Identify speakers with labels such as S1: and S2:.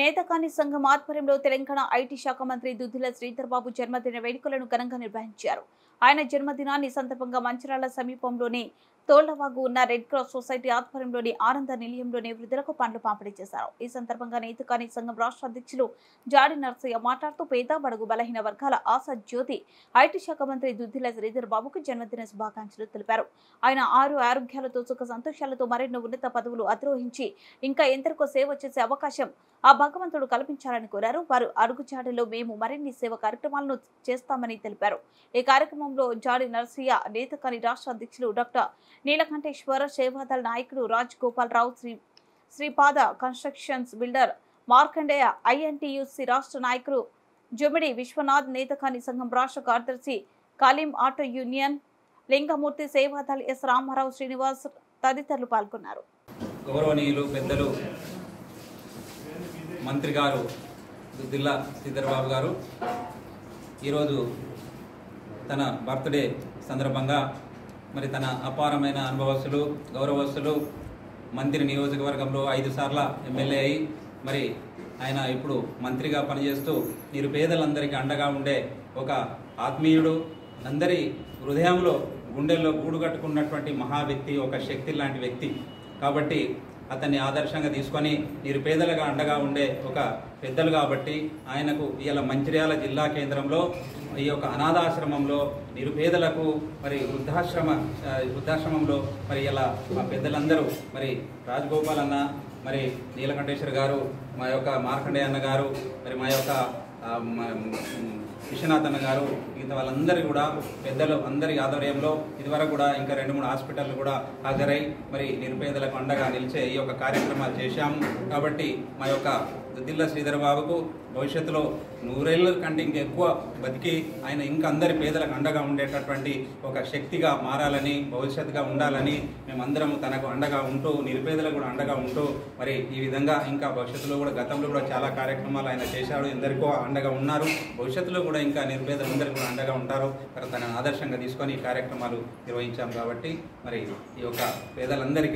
S1: నేతకాని సంఘం ఆధ్వర్యంలో తెలంగాణ ఐటీ శాఖ మంత్రి దుద్దిల శ్రీధర్ బాబు జన్మదిన వేడుకలను ఘనంగా నిర్వహించారు. ఆయన జన్మదినాన్ని సందర్భంగా మంచిర్యాల సమీపంలోని తోళ్లవాగు ఉన్న రెడ్ క్రాస్ సొసైటీ ఆధ్వర్యంలోని ఆనంద నిలయంలోని వృద్ధులకు పండ్లు పంపిణీ చేశారు. ఈ సందర్భంగా నేతకాని సంఘం రాష్ట్ర అధ్యక్షులు జాడి నర్సయ్య మాట్లాడుతూ పేద బడుగు బలహీన వర్గాల ఆశా జ్యోతి ఐటీ శాఖ మంత్రి దుద్దిల శ్రీధర్ బాబుకు జన్మదిన శుభాకాంక్షలు తెలిపారు. ఆయన ఆరోగ్యాలతో సుఖ సంతోషాలతో మరెన్నో ఉన్నత పదవులు అధిరోహించి ఇంకా ఎందరికో సేవ చేసే అవకాశం ఆ భగవంతుడు కల్పించాలని కోరారు. వారు అడుగుజాడలో మేము మరిన్ని సేవ కార్యక్రమాలను చేస్తామని తెలిపారు. ఈ కార్యక్రమంలో జాడి నర్సయ్య, నేతకాని రాష్ట్ర అధ్యక్షులు డాక్టర్ నీలకంఠేశ్వర, సేవాదళ నాయకుడు Raj Gopal Rao, Sripada constructions builder Markandeya, INTUC రాష్ట్ర నాయకులు జమిడి విశ్వనాథ్, నేతకాని సంఘం రాష్ట్ర కార్యదర్శి Kalim auto union Lingamurthy, Sevadal S Ramarao, Srinivas తదితరులు పాల్గొన్నారు.
S2: గౌరవనీయులు పెద్దలు మంత్రి గారు దుద్దిల శ్రీధర్ బాబు గారు ఈరోజు తన బర్త్డే సందర్భంగా మరి తన అపారమైన అనుభవస్తులు, గౌరవస్తులు, మంత్రి నియోజకవర్గంలో 5 సార్ల ఎమ్మెల్యే అయి మరి ఆయన ఇప్పుడు మంత్రిగా పనిచేస్తూ నిరుపేదలందరికీ అండగా ఉండే ఒక ఆత్మీయుడు, అందరి హృదయంలో గుండెల్లో గూడు కట్టుకున్నటువంటి మహా వ్యక్తి, ఒక శక్తి లాంటి వ్యక్తి. కాబట్టి అతన్ని ఆదర్శంగా తీసుకొని నిరుపేదలుగా అండగా ఉండే ఒక పెద్దలు కాబట్టి ఆయనకు ఇవాళ మంచిర్యాల జిల్లా కేంద్రంలో ఈ యొక్క అనాథాశ్రమంలో నిరుపేదలకు మరి వృద్ధాశ్రమంలో మరి ఇలా మా పెద్దలందరూ మరి రాజగోపాల్ అన్న, మరి నీలకంఠేశ్వర గారు, మా యొక్క మార్కండేయ అన్న గారు, మరి మా యొక్క విశ్వనాథ్ అన్న గారు, మిగతా వాళ్ళందరూ కూడా పెద్దలు అందరి ఆధ్వర్యంలో ఇదివరకు కూడా ఇంకా 2-3 హాస్పిటళ్ళు కూడా హాజరై మరి నిరుపేదలకు అండగా నిలిచే ఈ యొక్క కార్యక్రమాలు చేశాము. కాబట్టి మా యొక్క దుద్దిల శ్రీధర్ బాబుకు భవిష్యత్తులో 100 ఏళ్ళ కంటే ఇంకెక్కువ బతికి ఆయన ఇంకా అందరి పేదలకు అండగా ఉండేటటువంటి ఒక శక్తిగా మారాలని, భవిష్యత్తుగా ఉండాలని మేమందరం తనకు అండగా ఉంటూ, నిరుపేదలకు కూడా అండగా ఉంటూ మరి ఈ విధంగా ఇంకా భవిష్యత్తులో కూడా గతంలో కూడా చాలా కార్యక్రమాలు ఆయన చేశాడు, ఎందరికో అండగా ఉన్నారు. భవిష్యత్తులో కూడా ఇంకా నిరుపేదలందరూ కూడా అండగా ఉంటారు. తనను ఆదర్శంగా తీసుకొని ఈ కార్యక్రమాలు నిర్వహించాం. కాబట్టి మరి ఈ యొక్క పేదలందరికీ